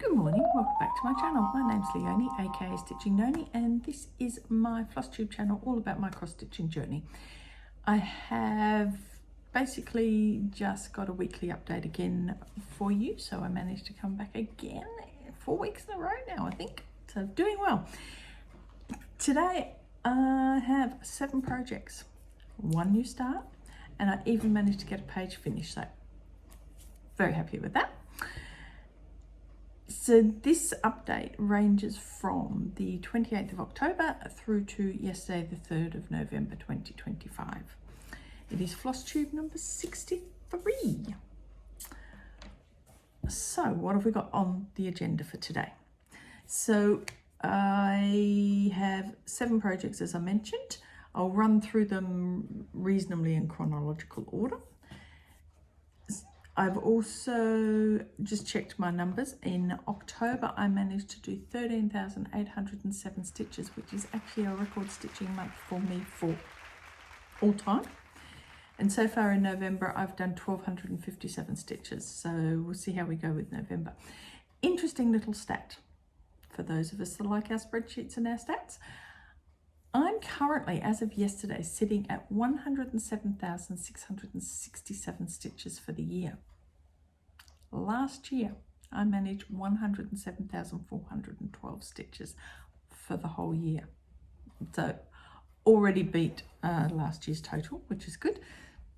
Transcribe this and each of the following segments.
Good morning, welcome back to my channel. My name's Leonie, aka Stitching Noni, and this is my Flosstube channel all about my cross-stitching journey. I have basically just got a weekly update again for you, so I managed to come back again 4 weeks in a row now, I think. So doing well. Today I have 7 projects, 1 new start, and I even managed to get a page finished, so very happy with that. So this update ranges from the 28th of October through to yesterday, the 3rd of November 2025. It is Flosstube number 63. So what have we got on the agenda for today? So I have 7 projects, as I mentioned. I'll run through them reasonably in chronological order. I've also just checked my numbers. In October, I managed to do 13,807 stitches, which is actually a record stitching month for me for all time. And so far in November, I've done 1,257 stitches. So we'll see how we go with November. Interesting little stat for those of us that like our spreadsheets and our stats. I'm currently, as of yesterday, sitting at 107,667 stitches for the year. Last year, I managed 107,412 stitches for the whole year. So already beat last year's total, which is good.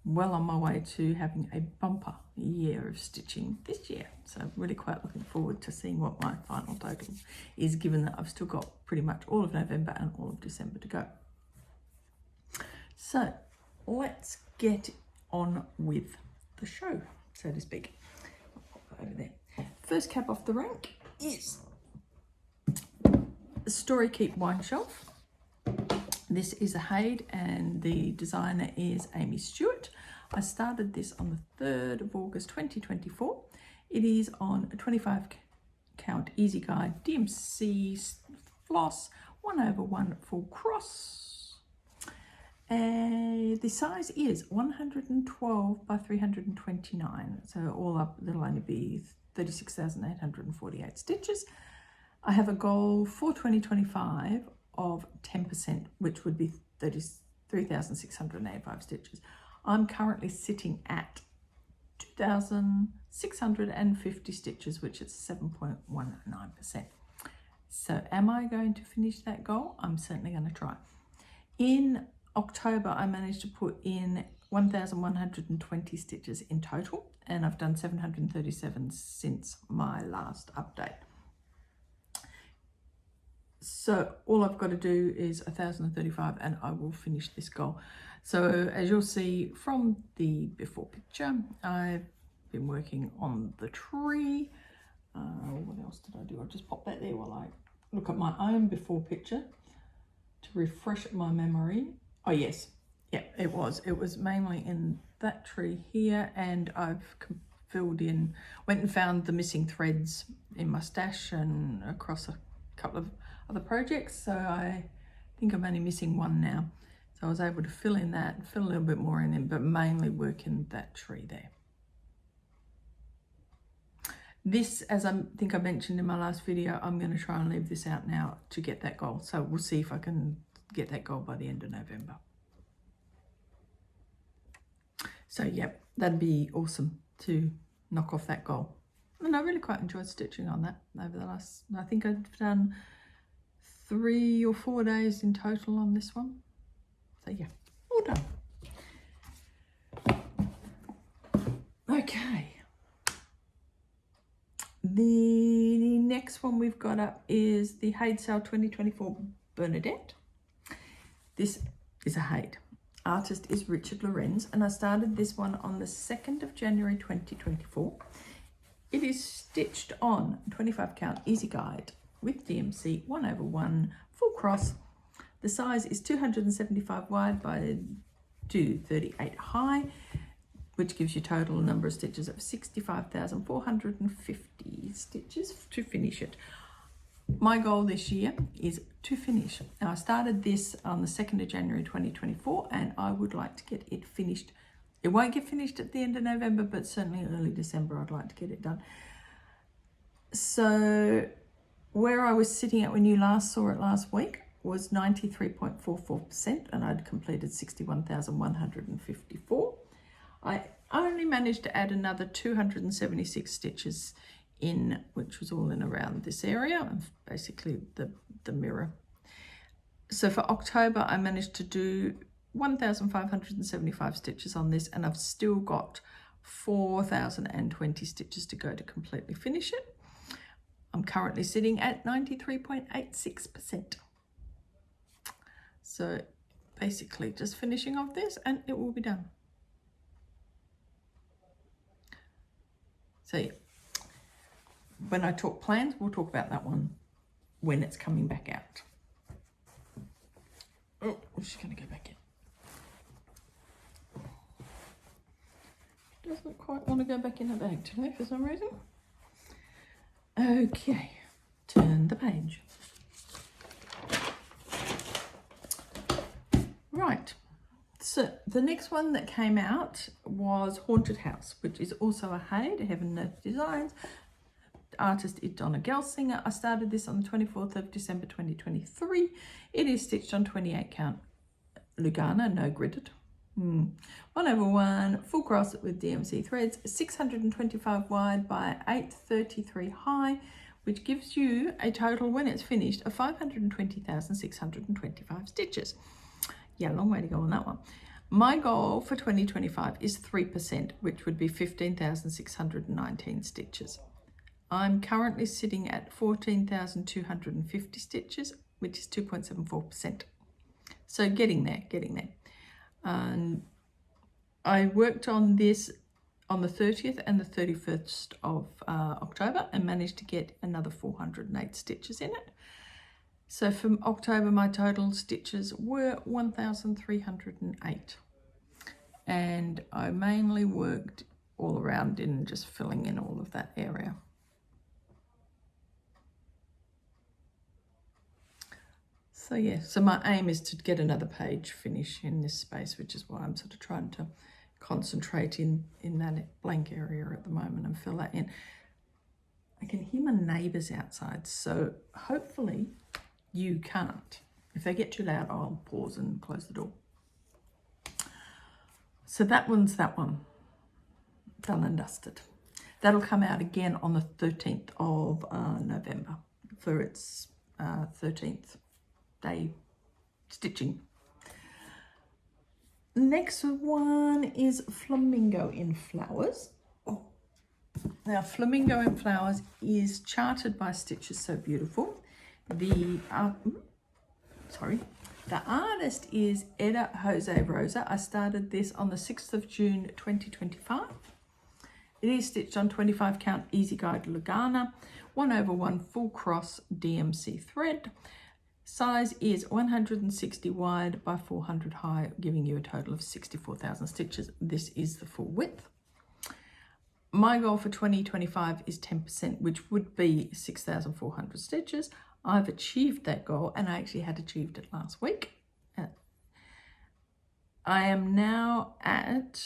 Well on my way to having a bumper year of stitching this year. So really quite looking forward to seeing what my final total is, given that I've still got pretty much all of November and all of December to go. So let's get on with the show, so to speak. I'll pop that over there. First cap off the rank is Story Keep Wine Shelf. This is a Haed and the designer is Aimee Stewart. I started this on the 3rd of August 2024. It is on a 25 count easy guide DMC floss 1/1 full cross. And the size is 112 by 329. So all up that'll only be 36,848 stitches. I have a goal for 2025 of 10%, which would be 33,685 stitches. I'm currently sitting at 2,650 stitches, which is 7.19%. So am I going to finish that goal? I'm certainly going to try. In October, I managed to put in 1,120 stitches in total, and I've done 737 since my last update. So all I've got to do is 1,035 and I will finish this goal. So as you'll see from the before picture, I've been working on the tree. What else did I do? I'll just pop that there while I look at my own before picture to refresh my memory. Oh yes, yeah, it was mainly in that tree here, and I've filled in, went and found the missing threads in my stash and across a couple of other projects, so I think I'm only missing one now. So I was able to fill in that, fill a little bit more in it, but mainly work in that tree there. This, as I think I mentioned in my last video, I'm going to try and leave this out now to get that goal. So we'll see if I can get that goal by the end of November. So yeah, that'd be awesome to knock off that goal. And I really quite enjoyed stitching on that over the last, I think I've done 3 or 4 days in total on this one. So yeah, all done. Okay. The next one we've got up is the Haed Sale 2024 Bernadette. This is a Haed. Artist is Richard Lorenz, and I started this one on the 2nd of January 2024. It is stitched on 25 count easy guide with DMC 1/1 full cross. The size is 275 wide by 238 high, which gives you total number of stitches of 65,450 stitches to finish it. My goal this year is to finish. Now I started this on the 2nd of January 2024, and I would like to get it finished. It won't get finished at the end of November, but certainly early December I'd like to get it done. So where I was sitting at when you last saw it last week was 93.44%, and I'd completed 61,154. I only managed to add another 276 stitches in, which was all in around this area, basically the mirror. So for October, I managed to do 1,575 stitches on this, and I've still got 4,020 stitches to go to completely finish it. I'm currently sitting at 93.86%. So basically just finishing off this and it will be done. So yeah, when I talk plans, we'll talk about that one when it's coming back out. Oh, I'm just going to go back in. Doesn't quite want to go back in the bag today for some reason. Okay, turn the page. Right, so the next one that came out was Haunted House, which is also a Haed, Heaven and Earth Designs. The artist is Dona Gelsinger. I started this on the 24th of December 2023. It is stitched on 28 count Lugana, no gridded. 1/1 full cross with DMC threads, 625 wide by 833 high, which gives you a total when it's finished of 520,625 stitches. Yeah, long way to go on that one. My goal for 2025 is 3%, which would be 15,619 stitches. I'm currently sitting at 14,250 stitches, which is 2.74%. So getting there. I worked on this on the 30th and the 31st of October and managed to get another 408 stitches in it. So from October, my total stitches were 1,308. And I mainly worked all around in just filling in all of that area. So yeah, so my aim is to get another page finish in this space, which is why I'm sort of trying to concentrate in that blank area at the moment and fill that in. I can hear my neighbours outside, so hopefully you can't. If they get too loud, I'll pause and close the door. So that one's that one, done and dusted. That'll come out again on the 13th of November for its 13th day stitching. Next one is Flamingo in Flowers. Now Flamingo in Flowers is charted by Stitches So Beautiful. The artist is Eder, Rosa. I started this on the 6th of June 2025. It is stitched on 25 count Easy Guide Lugana, 1/1 full cross DMC thread. Size is 160 wide by 400 high, giving you a total of 64,000 stitches. This is the full width. My goal for 2025 is 10%, which would be 6,400 stitches. I've achieved that goal, and I actually had achieved it last week. I am now at,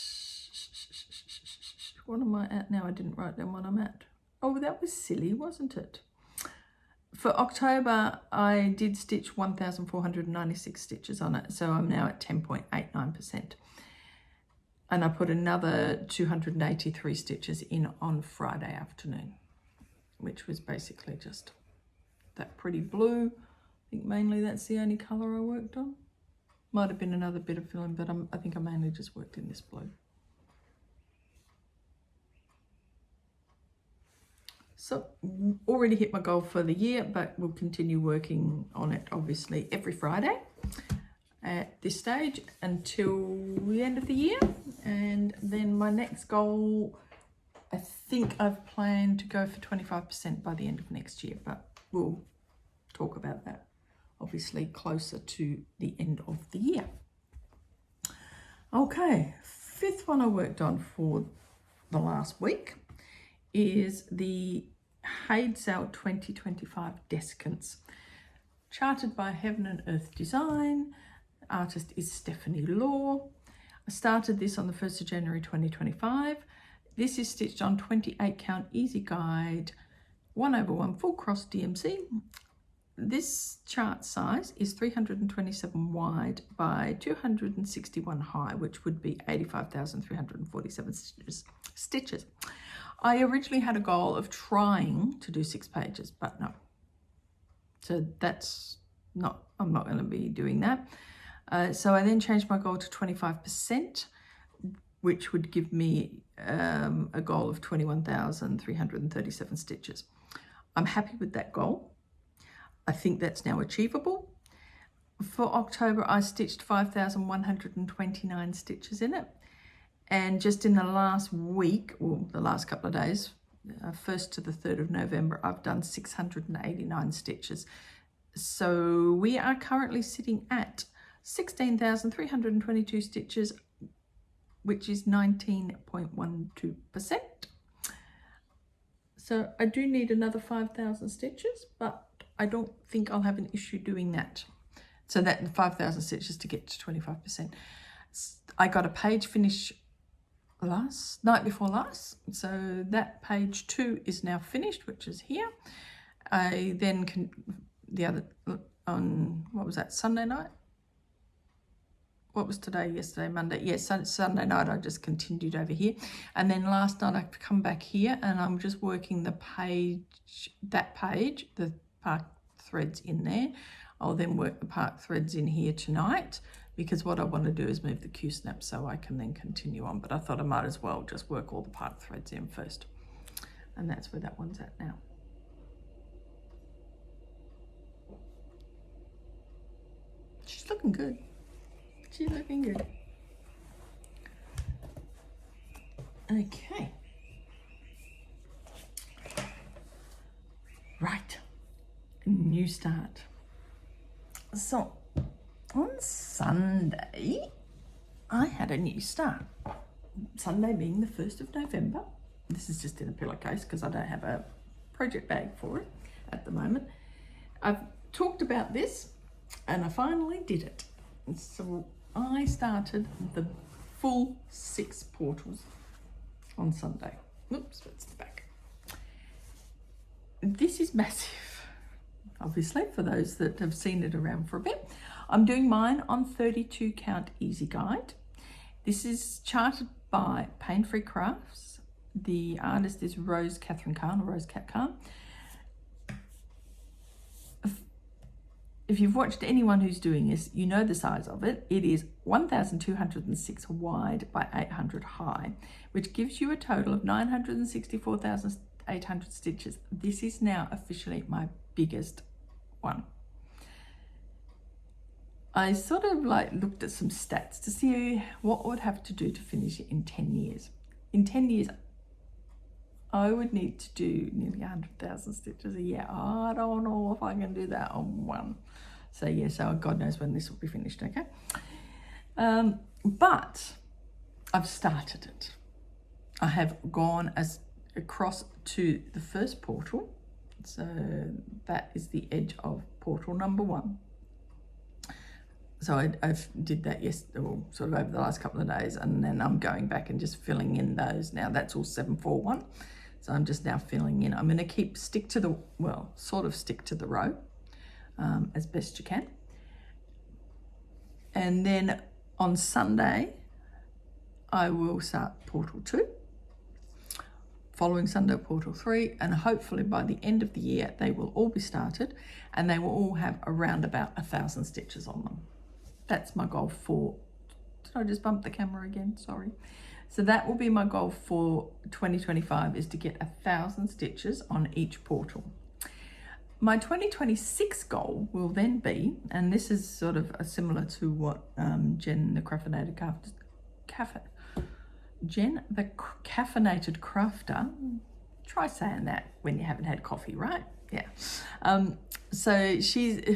what am I at now? I didn't write down what I'm at. Oh, that was silly, wasn't it? For October, I did stitch 1,496 stitches on it, so I'm now at 10.89%. And I put another 283 stitches in on Friday afternoon, which was basically just that pretty blue. I think mainly that's the only colour I worked on. Might have been another bit of filling, but I think I mainly just worked in this blue. So already hit my goal for the year, but we'll continue working on it obviously every Friday at this stage until the end of the year. And then my next goal, I think I've planned to go for 25% by the end of next year, but we'll talk about that obviously closer to the end of the year. Okay, fifth one I worked on for the last week is the Haed Sale 2025 Descants, charted by Heaven and Earth Design. Artist is Stephanie Law. I started this on the 1st of January 2025. This is stitched on 28 count Easy Guide 1/1 full cross DMC. This chart size is 327 wide by 261 high, which would be 85,347 stitches. I originally had a goal of trying to do 6 pages, but no. So that's not, I'm not going to be doing that. So I then changed my goal to 25%, which would give me a goal of 21,337 stitches. I'm happy with that goal. I think that's now achievable. For October, I stitched 5,129 stitches in it. And just in the last week, or the last couple of days, 1st to the 3rd of November, I've done 689 stitches. So we are currently sitting at 16,322 stitches, which is 19.12%. So I do need another 5,000 stitches, but I don't think I'll have an issue doing that. So that 5,000 stitches to get to 25%. I got a page finish night before last. So that page 2 is now finished, which is here. I then can, on, what was that, Sunday night? What was today? Yesterday, Monday. Yes, Sunday night I just continued over here. And then last night I've come back here and I'm just working the page, the part threads in there. I'll then work the part threads in here tonight, because what I want to do is move the Q-snap so I can then continue on. But I thought I might as well just work all the part threads in first. And that's where that one's at now. She's looking good. She's looking good. Okay. Right. New start. So on Sunday, I had a new start. Sunday being the 1st of November. This is just in a pillowcase because I don't have a project bag for it at the moment. I've talked about this and I finally did it. So I started the full 6 portals on Sunday. Oops, that's the back. This is massive, obviously, for those that have seen it around for a bit. I'm doing mine on 32 count easy guide. This is charted by Paine Free Crafts. The artist is Rose Catherine Khan, or Rose Cat Khan. If you've watched anyone who's doing this, you know the size of it. It is 1,206 wide by 800 high, which gives you a total of 964,800 stitches. This is now officially my biggest one. I sort of like looked at some stats to see what I would have to do to finish it in 10 years. In 10 years, I would need to do nearly 100,000 stitches a year. I don't know if I can do that on one. So yeah, so God knows when this will be finished, okay? But I've started it. I have gone across to the first portal. So that is the edge of portal number 1. So I did that yesterday, or sort of over the last couple of days, and then I'm going back and just filling in those. Now that's all 741. So I'm just now filling in. I'm going to stick to the row as best you can. And then on Sunday, I will start portal 2. Following Sunday, portal 3, and hopefully by the end of the year, they will all be started and they will all have around about 1,000 stitches on them. That's my goal for, did I just bump the camera again? Sorry. So that will be my goal for 2025, is to get 1,000 stitches on each portal. My 2026 goal will then be, and this is sort of similar to what Jen the Caffeinated Crafter, try saying that when you haven't had coffee, right? Yeah. So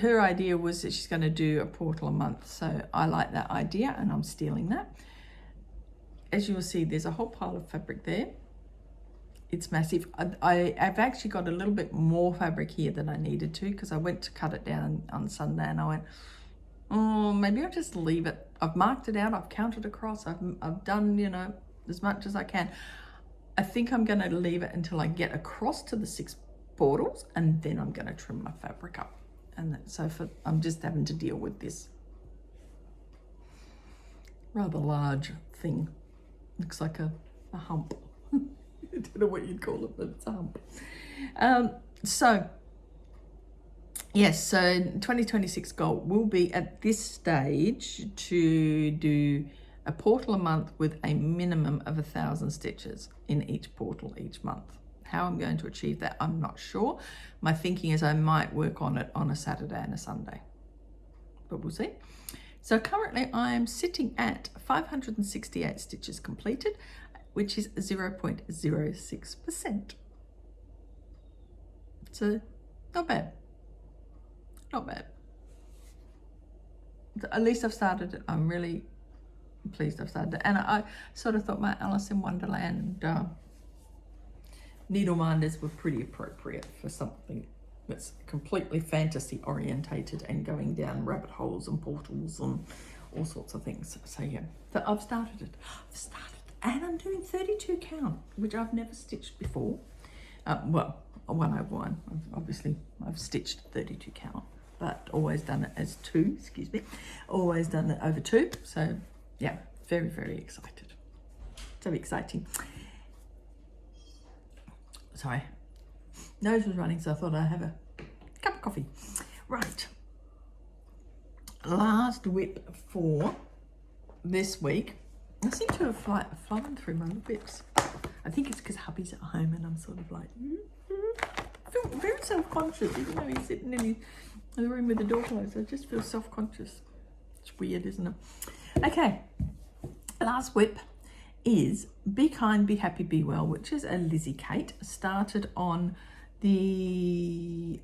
her idea was that she's going to do a portal a month. So I like that idea and I'm stealing that. As you will see, there's a whole pile of fabric there. It's massive. I've actually got a little bit more fabric here than I needed to, because I went to cut it down on Sunday and I went, oh, maybe I'll just leave it. I've marked it out, I've counted across, I've done, you know, as much as I can. I think I'm going to leave it until I get across to the 6 portals, and then I'm going to trim my fabric up. And so I'm just having to deal with this rather large thing. Looks like a hump. I don't know what you'd call it, but it's a hump. So yes, so 2026 goal will be at this stage to do a portal a month with a minimum of 1,000 stitches in each portal each month. How I'm going to achieve that, I'm not sure. My thinking is I might work on it on a Saturday and a Sunday, but we'll see. So currently I'm sitting at 568 stitches completed, which is 0.06%. So not bad, not bad. At least I've started it. I'm really pleased I've started it. And I sort of thought my Alice in Wonderland needle minders were pretty appropriate for something that's completely fantasy orientated and going down rabbit holes and portals and all sorts of things. So yeah, so I've started it. And I'm doing 32 count, which I've never stitched before. Well, 1/1. Obviously I've stitched 32 count, but always done it as 2, excuse me. Always done it over 2. So yeah, very, very excited. So exciting. Sorry, nose was running, so I thought I'd have a cup of coffee. Right, last whip for this week. I seem to have flown through my whips. I think it's because hubby's at home and I'm sort of like, I feel very self-conscious, even though he's sitting in the room with the door closed. I just feel self-conscious. It's weird, isn't it? Okay, last whip is Be Kind, Be Happy, Be Well, which is a Lizzie Kate. Started on the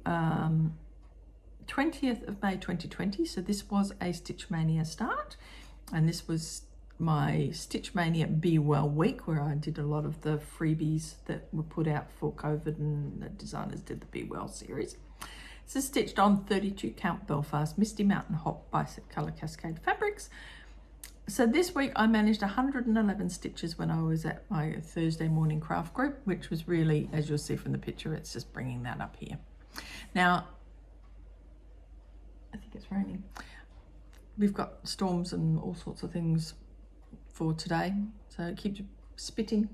20th of May 2020. So this was a Stitch Mania start, and this was my Stitch Mania Be Well week, where I did a lot of the freebies that were put out for COVID, and the designers did the Be Well series. So stitched on 32 count Belfast Misty Mountain Hot Bicep Colour Cascade fabrics. So this week I managed 111 stitches when I was at my Thursday morning craft group, which was really, as you'll see from the picture, it's just bringing that up here. Now, I think it's raining. We've got storms and all sorts of things for today, so it keeps spitting.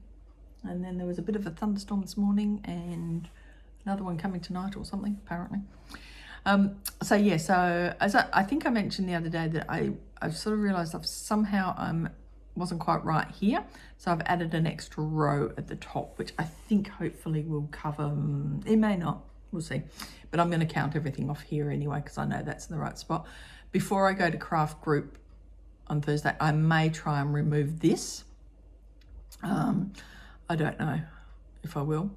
And then there was a bit of a thunderstorm this morning and another one coming tonight or something, apparently. So yeah, so as I think I mentioned the other day that I've sort of realised I've somehow wasn't quite right here, so I've added an extra row at the top, which I think hopefully will cover. It may not, we'll see, but I'm going to count everything off here anyway because I know that's in the right spot. Before I go to craft group on Thursday, I may try and remove this. I don't know if I will.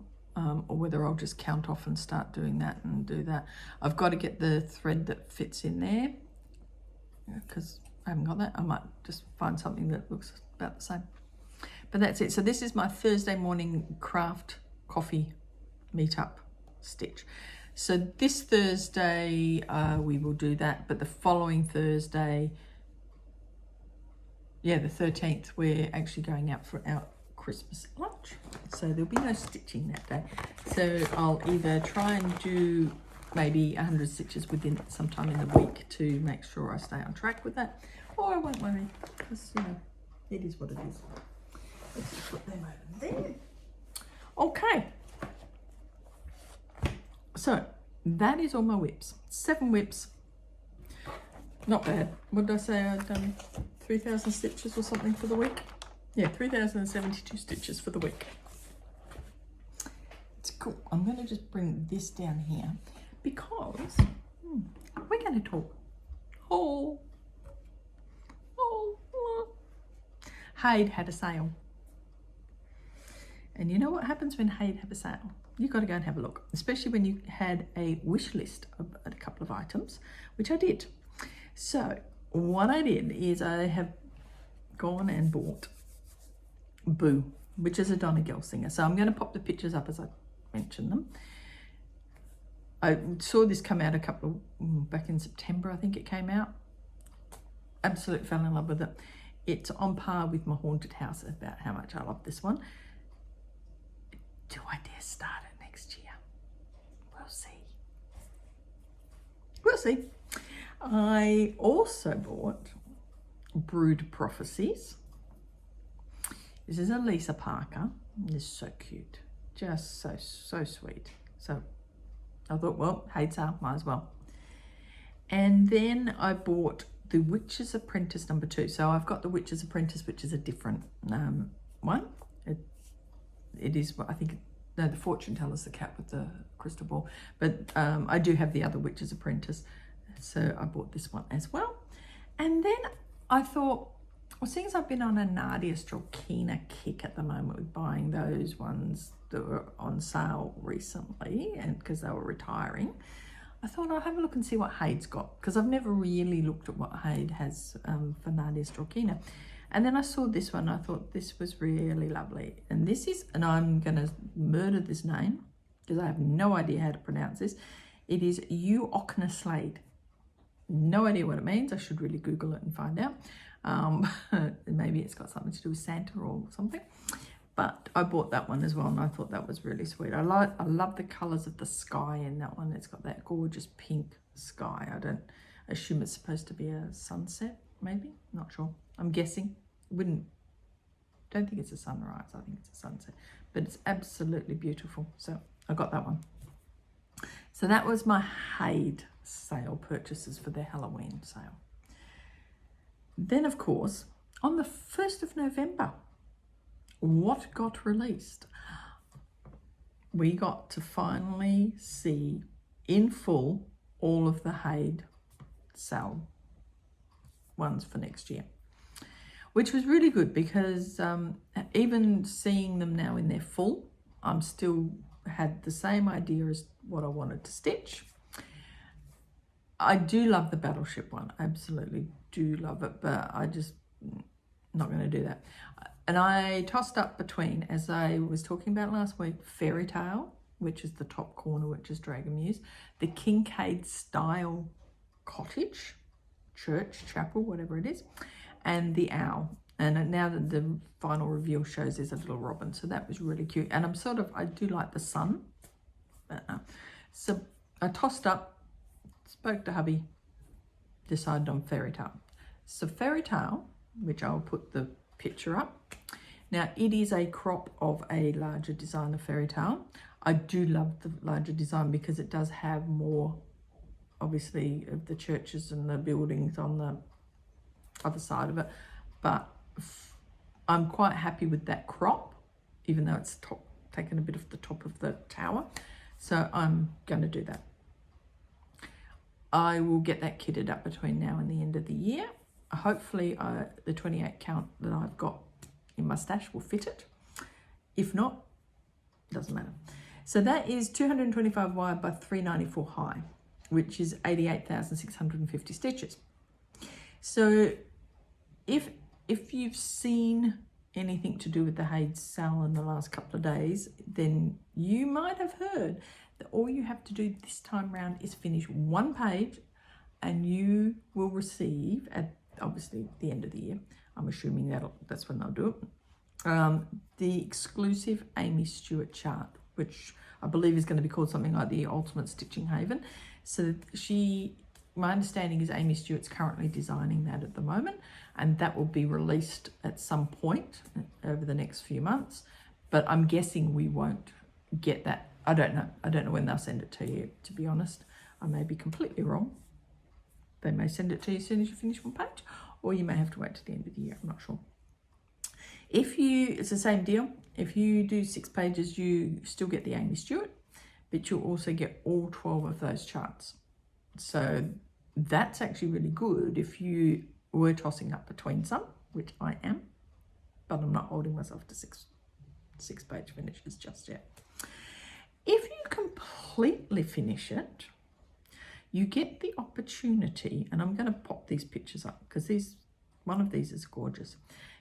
Or whether I'll just count off and start doing that and do that. I've got to get the thread that fits in there because I haven't got that. I might just find something that looks about the same. But that's it. So this is my Thursday morning craft coffee meetup stitch. So this Thursday we will do that, but the following Thursday, yeah, the 13th, we're actually going out for our Christmas lunch, so there'll be no stitching that day. So I'll either try and do maybe 100 stitches within sometime in the week to make sure I stay on track with that, or I won't worry because, you know, it is what it is. Let's just put them over there. Okay, so that is all my whips. 7 whips, not bad. What did I say? I've done 3,000 stitches or something for the week. Yeah, 3,072 stitches for the week. It's cool. I'm going to just bring this down here because we're going to talk. Haed had a sale. And you know what happens when Haed have a sale? You've got to go and have a look, especially when you had a wish list of a couple of items, which I did. So what I did is I have gone and bought Boo, which is a Dona Gelsinger. So I'm going to pop the pictures up as I mention them. I saw this come out back in September, I think it came out. Absolutely fell in love with it. It's on par with my haunted house about how much I love this one. Do I dare start it next year? see. We'll see. I also bought Brood Prophecies. This is a Lisa Parker. It's so cute. Just so sweet. So I thought, well, Haed sale, might as well. And then I bought the Witch's Apprentice #2. So I've got the Witch's Apprentice, which is a different one. It is, I think, no, the fortune teller's the cat with the crystal ball. But I do have the other Witch's Apprentice. So I bought this one as well. And then I thought, well, seeing as I've been on a Nadia Strelkina kick at the moment with buying those ones that were on sale recently, and because they were retiring, I thought I'll have a look and see what Haed's got, because I've never really looked at what Haed has for Nadia Strelkina. And then I saw this one, I thought this was really lovely. And this is, and I'm gonna murder this name because I have no idea how to pronounce this. It is Euochnaslade. No idea what it means. I should really Google it and find out. Maybe it's got something to do with Santa or something. But I bought that one as well, and I thought that was really sweet. I love the colours of the sky in that one. It's got that gorgeous pink sky. I don't assume it's supposed to be a sunset, maybe. Not sure. I'm guessing. Don't think it's a sunrise. I think it's a sunset. But it's absolutely beautiful. So I got that one. So that was my Haed sale purchases for their Halloween sale. Then, of course, on the 1st of November, what got released? We got to finally see in full all of the Haed sale ones for next year, which was really good because even seeing them now in their full, I'm still had the same idea as what I wanted to stitch. I do love the Battleship one, absolutely do love it, but I just not going to do that. And I tossed up between, as I was talking about last week, Fairy Tale, which is the top corner, which is Dragon Muse, the Kincaid style cottage, church, chapel, whatever it is, and the owl. And now that the final reveal shows there's a little robin, so that was really cute. And I do like the sun. So I tossed up, spoke to hubby, decided on Fairy Tale. So Fairy Tale, which I'll put the picture up. Now it is a crop of a larger design of Fairy Tale. I do love the larger design because it does have more, obviously, of the churches and the buildings on the other side of it. But I'm quite happy with that crop, even though it's taken a bit of the top of the tower. So I'm going to do that. I will get that kitted up between now and the end of the year. Hopefully the 28 count that I've got in my stash will fit it. If not, doesn't matter. So that is 225 wide by 394 high, which is 88,650 stitches. So if you've seen anything to do with the Haed sale in the last couple of days, then you might have heard that all you have to do this time round is finish one page and you will receive, at obviously the end of the year, I'm assuming that's when they'll do it, the exclusive Aimee Stewart chart, which I believe is going to be called something like the Ultimate Stitching Haven. So my understanding is Aimee Stewart's currently designing that at the moment, and that will be released at some point over the next few months. But I'm guessing we won't get that. I don't know when they'll send it to you, to be honest. I may be completely wrong. They may send it to you as soon as you finish one page, or you may have to wait to the end of the year. I'm not sure. It's the same deal. If you do 6 pages, you still get the Aimee Stewart, but you'll also get all 12 of those charts. So that's actually really good if you were tossing up between some, which I am, but I'm not holding myself to six page finishes just yet. If you completely finish it, you get the opportunity, and I'm going to pop these pictures up because one of these is gorgeous.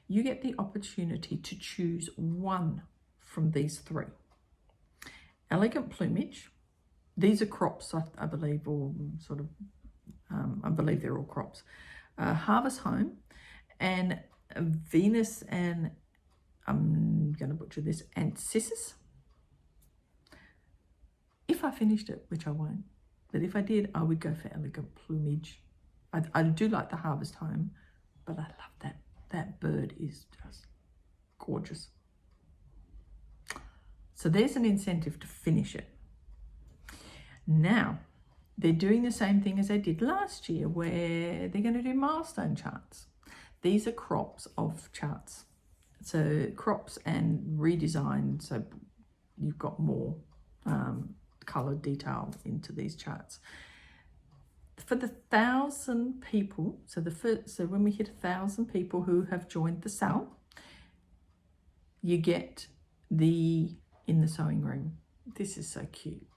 You get the opportunity to choose one from these 3. Elegant Plumage. These are crops, I believe, or sort of, I believe they're all crops. Harvest Home, and Venus, and I'm going to butcher this, and Cissus. if I finished it, which I won't, but if I did, I would go for elegant plumage. I do like the harvest home, but I love that. That bird is just gorgeous. So there's an incentive to finish it. Now, they're doing the same thing as they did last year, where they're going to do milestone charts. These are crops of charts. So crops and redesigned, so you've got more coloured detail into these charts. For the 1,000 people, so when we hit 1,000 people who have joined the cell, you get in the sewing room. This is so cute.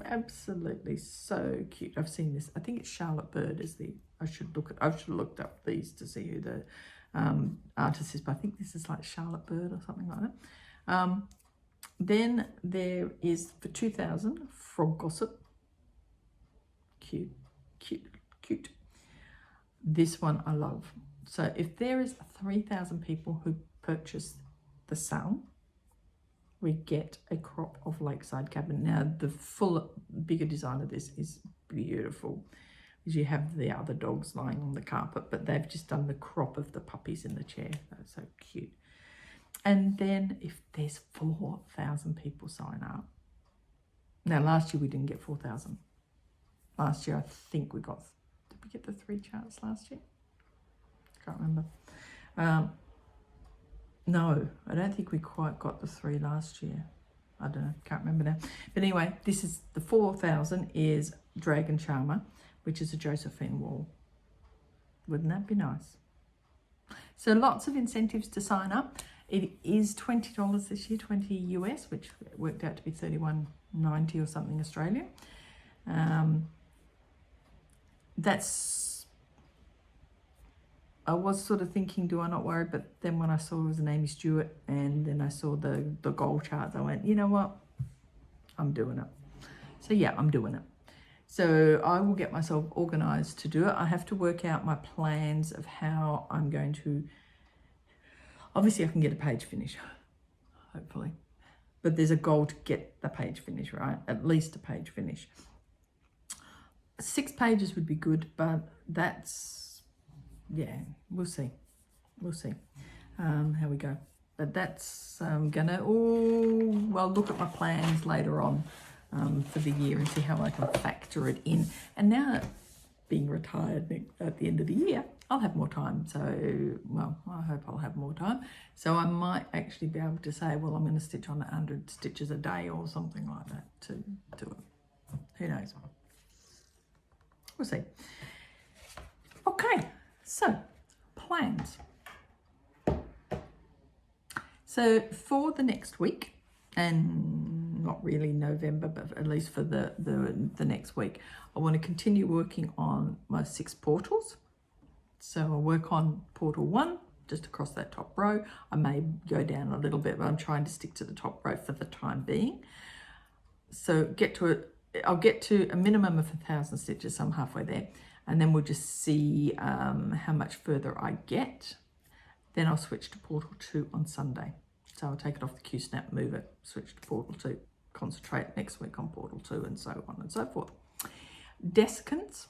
Absolutely so cute. I've seen this. I think it's Charlotte Bird I should have looked up these to see who the artist is, but I think this is like Charlotte Bird or something like that. Then there is for 2,000 Frog Gossip. Cute, cute, cute. This one I love. So if there is 3,000 people who purchase the sale, we get a crop of Lakeside Cabin. Now the bigger design of this is beautiful, because you have the other dogs lying on the carpet, but they've just done the crop of the puppies in the chair. That's so cute. And then if there's 4,000 people sign up. Now last year we didn't get 4,000. Last year I think did we get the 3 charts last year? Can't remember. No, I don't think we quite got the 3 last year. I don't know, can't remember now. But anyway, this is the 4,000 is Dragon Charmer, which is a Josephine wall. Wouldn't that be nice? So lots of incentives to sign up. It is $20 this year, 20 US, which worked out to be $31.90 or something Australian. I was sort of thinking, do I not worry? But then when I saw it was an Aimee Stewart, and then I saw the goal charts, I went, you know what? I'm doing it. So yeah, I'm doing it. So I will get myself organised to do it. I have to work out my plans of how I'm going to, obviously I can get a page finish, hopefully. But there's a goal to get the page finish, right? At least a page finish. 6 pages would be good, but that's, yeah, we'll see. We'll see how we go. But that's I'll look at my plans later on for the year and see how I can factor it in. And now, being retired at the end of the year, I'll have more time. So, well, I hope I'll have more time. So I might actually be able to say, well, I'm going to stitch on 100 stitches a day or something like that to do it. Who knows? We'll see. Okay, so plans. So for the next week, and not really November, but at least for the next week, I want to continue working on my 6 portals. So I'll work on portal 1, just across that top row. I may go down a little bit, but I'm trying to stick to the top row for the time being. So I'll get to a minimum of 1,000 stitches, so I'm halfway there. And then we'll just see how much further I get. Then I'll switch to portal 2 on Sunday. So I'll take it off the Q-snap, move it, switch to portal 2, concentrate next week on portal 2, and so on and so forth. Descants,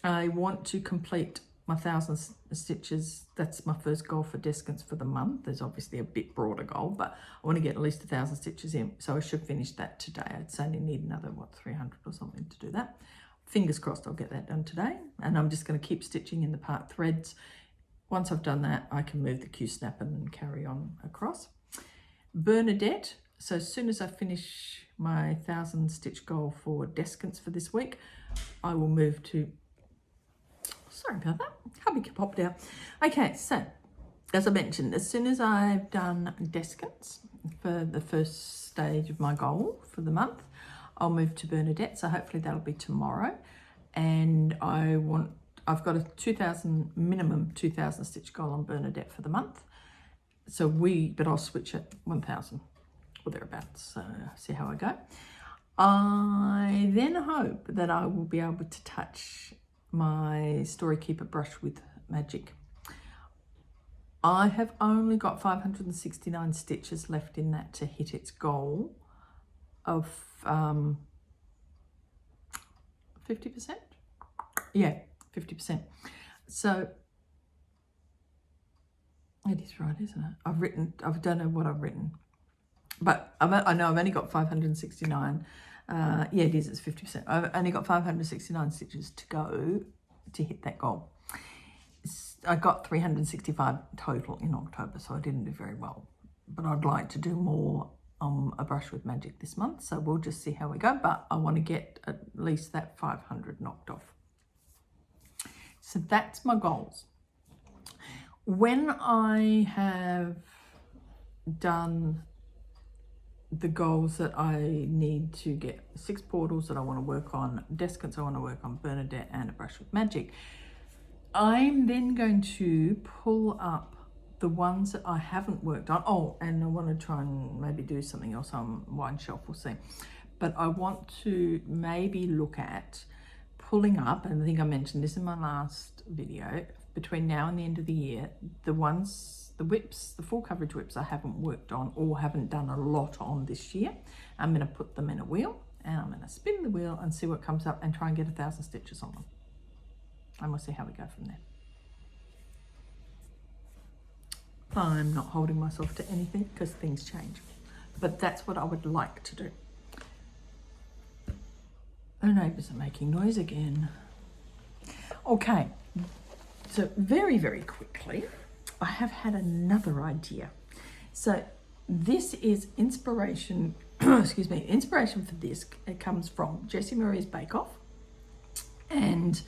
I want to complete my 1,000 stitches. That's my first goal for Descants for the month. There's obviously a bit broader goal, but I want to get at least 1,000 stitches in. So I should finish that today. I'd only need another, 300 or something to do that. Fingers crossed I'll get that done today. And I'm just going to keep stitching in the part threads. Once I've done that, I can move the Q-snap and carry on across. Bernadette, so as soon as I finish my 1,000 stitch goal for Descants for this week, I will move to, sorry about that, hubby popped out. Okay, so as I mentioned, as soon as I've done Descants for the first stage of my goal for the month, I'll move to Bernadette, so hopefully that'll be tomorrow. And I've got a minimum 2,000 stitch goal on Bernadette for the month. But I'll switch at 1,000 or thereabouts, so see how I go. I then hope that I will be able to touch my Story Keeper brush with magic. I have only got 569 stitches left in that to hit its goal of 50%? Yeah, 50%. So it is right, isn't it? I don't know what I've written, but I know I've only got 569. Yeah, it is, it's 50%. I've only got 569 stitches to go to hit that goal. I got 365 total in October, so I didn't do very well. But I'd like to do more a brush with magic this month, so we'll just see how we go. But I want to get at least that 500 knocked off. So that's my goals. When I have done the goals that I need to get, 6 portals that I want to work on, Descants I want to work on, Bernadette, and a brush with magic, I'm then going to pull up the ones that I haven't worked on. Oh, and I want to try and maybe do something else on Wine Shelf, we'll see. But I want to maybe look at pulling up, and I think I mentioned this in my last video, between now and the end of the year, the whips, the full coverage whips I haven't worked on or haven't done a lot on this year. I'm going to put them in a wheel, and I'm going to spin the wheel and see what comes up and try and get 1,000 stitches on them. And we'll see how we go from there. I'm not holding myself to anything because things change, but that's what I would like to do. The neighbours are making noise again. Okay, so very, very quickly, I have had another idea. So this is inspiration, excuse me, inspiration for this. It comes from Jessie Marie's Bake Off and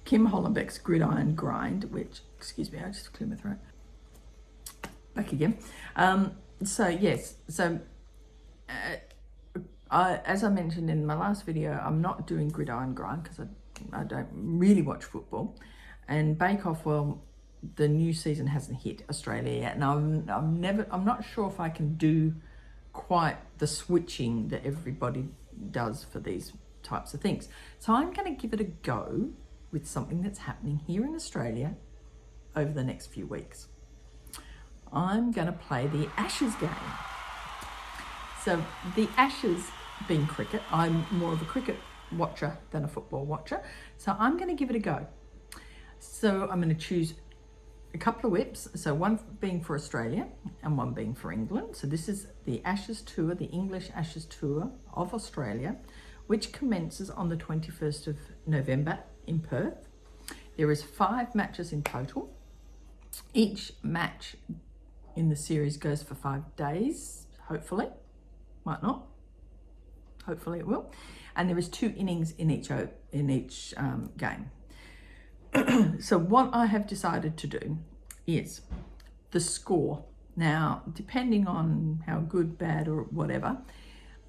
Kim Hollenbeck's Gridiron Grind, which, excuse me, I just clear my throat. Back again. So yes, so as I mentioned in my last video, I'm not doing Gridiron Grind because I don't really watch football. And Bake Off, well, the new season hasn't hit Australia yet, and I'm not sure if I can do quite the switching that everybody does for these types of things. So I'm going to give it a go with something that's happening here in Australia over the next few weeks. I'm going to play the Ashes game. So the Ashes being cricket, I'm more of a cricket watcher than a football watcher. So I'm going to give it a go. So I'm going to choose a couple of whips. So one being for Australia and one being for England. So this is the Ashes Tour, the English Ashes Tour of Australia, which commences on the 21st of November in Perth. There is 5 matches in total. Each match in the series goes for 5 days, hopefully. Might not. Hopefully it will. And there is 2 innings in each game. So what I have decided to do is the score. Now, depending on how good, bad, or whatever,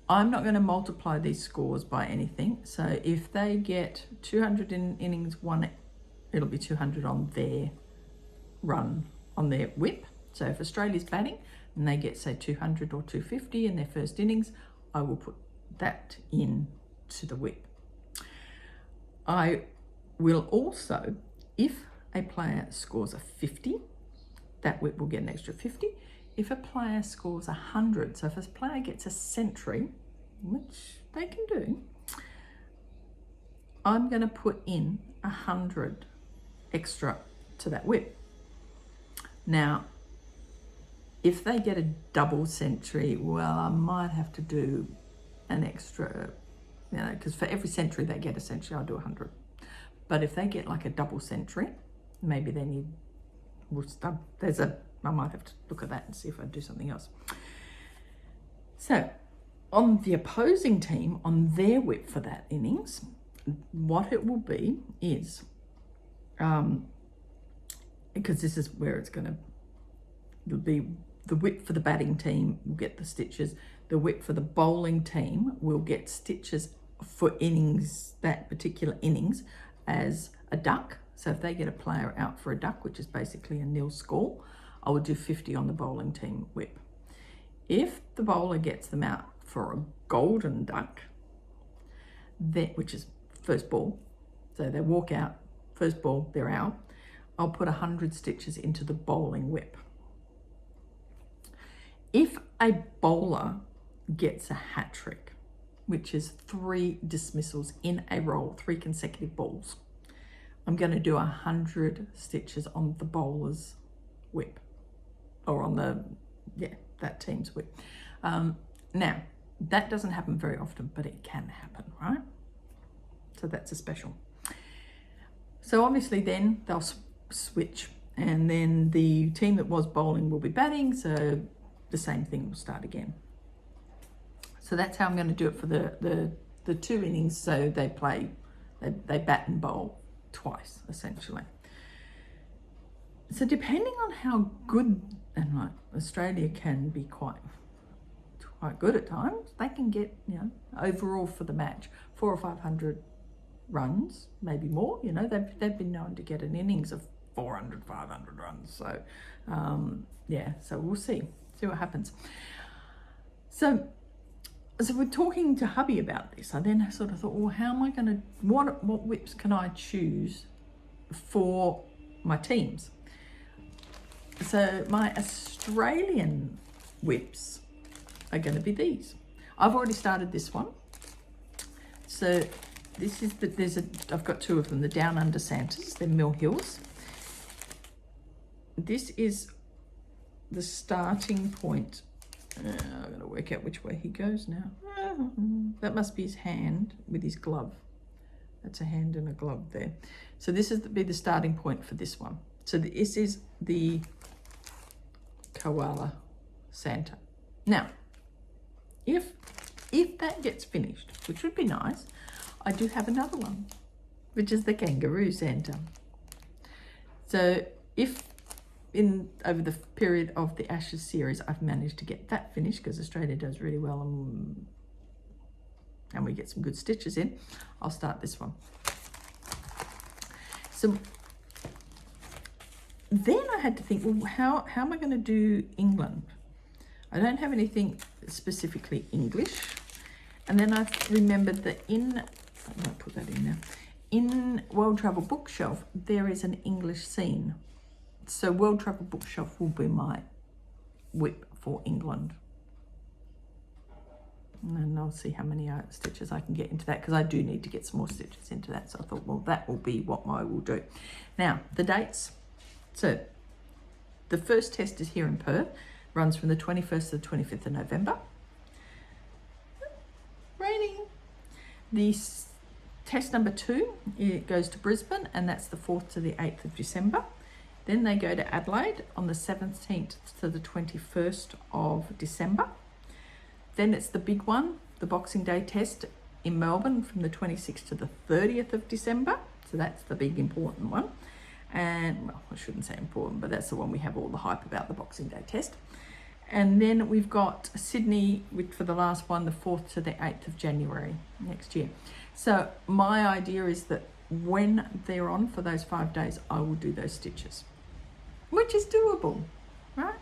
I'm not going to multiply these scores by anything. So if they get 200 in innings 1, it'll be 200 on their run, on their whip. So if Australia's batting and they get, say, 200 or 250 in their first innings, I will put that in to the whip. I will also, if a player scores a 50, that whip will get an extra 50. If a player scores 100, so if a player gets a century, which they can do, I'm going to put in 100 extra to that whip. Now, if they get a double century, well, I might have to do an extra, because for every century they get a century, I'll do 100. But if they get like a double century, maybe they need, I might have to look at that and see if I do something else. So on the opposing team, on their whip for that innings, what it will be is, because this is where it'll be the whip for the batting team will get the stitches. The whip for the bowling team will get stitches for innings, that particular innings, as a duck. So if they get a player out for a duck, which is basically a nil score, I would do 50 on the bowling team whip. If the bowler gets them out for a golden duck, which is first ball, so they walk out, first ball, they're out, I'll put 100 stitches into the bowling whip. If a bowler gets a hat trick, which is 3 dismissals in a roll, 3 consecutive balls. I'm going to do 100 stitches on the bowler's whip, or on the, that team's whip. Now, that doesn't happen very often, but it can happen, right? So that's a special. So obviously then they'll switch, and then the team that was bowling will be batting, so the same thing will start again. So that's how I'm going to do it for the 2 innings. So they play, they bat and bowl twice, essentially. So depending on how good, and like Australia can be quite good at times, they can get, you know, overall for the match 400 or 500 runs, maybe more. You know, they've been known to get an innings of 400, 500 runs. So yeah, so we'll see what happens. So we're talking to hubby about this. I then sort of thought, well, how am I going to, what whips can I choose for my teams? So my Australian whips are going to be these. I've already started this one. So this is I've got 2 of them, the Down Under Santas, they're Mill Hills. This is the starting point. I'm going to work out which way he goes now. That must be his hand with his glove. That's a hand and a glove there. So this is be the starting point for this one. So this is the Koala Santa. Now, if that gets finished, which would be nice, I do have another one, which is the Kangaroo Santa. So if over the period of the Ashes series I've managed to get that finished, because Australia does really well and we get some good stitches in, I'll start this one. So then I had to think, well, how am I going to do England? I don't have anything specifically English. And then I remembered that I might put that in now. In World Travel Bookshelf, there is an English scene. So World Travel Bookshelf will be my whip for England. And then I'll see how many stitches I can get into that, because I do need to get some more stitches into that. So I thought, well, that will be what I will do. Now, the dates. So the first test is here in Perth, runs from the 21st to the 25th of November. Raining. The test number 2, it goes to Brisbane, and that's the 4th to the 8th of December. Then they go to Adelaide on the 17th to the 21st of December. Then it's the big one, the Boxing Day test in Melbourne from the 26th to the 30th of December. So that's the big important one. And, well, I shouldn't say important, but that's the one we have all the hype about, the Boxing Day test. And then we've got Sydney for the last one, the 4th to the 8th of January next year. So my idea is that when they're on for those 5 days, I will do those stitches, which is doable, right?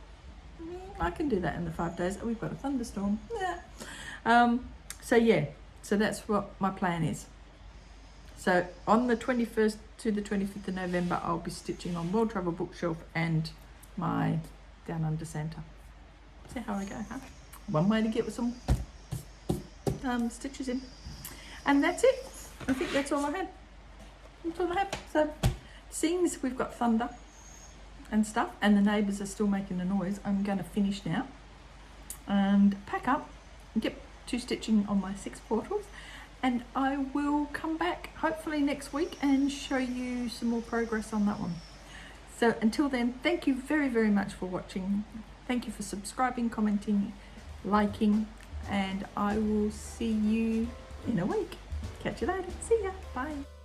I can do that in the 5 days. We've got a thunderstorm. Yeah. So that's what my plan is. So on the 21st to the 25th of November, I'll be stitching on World Travel Bookshelf and my Down Under Santa. See how I go, huh? One way to get some stitches in. And that's it. I think that's all I had. That's all I had. So seeing as we've got thunder and stuff, and the neighbours are still making a noise, I'm going to finish now and pack up and get to stitching on my 6 portals, and I will come back hopefully next week and show you some more progress on that one. So until then, thank you very, very much for watching. Thank you for subscribing, commenting, liking, and I will see you in a week. Catch you later. See ya. Bye.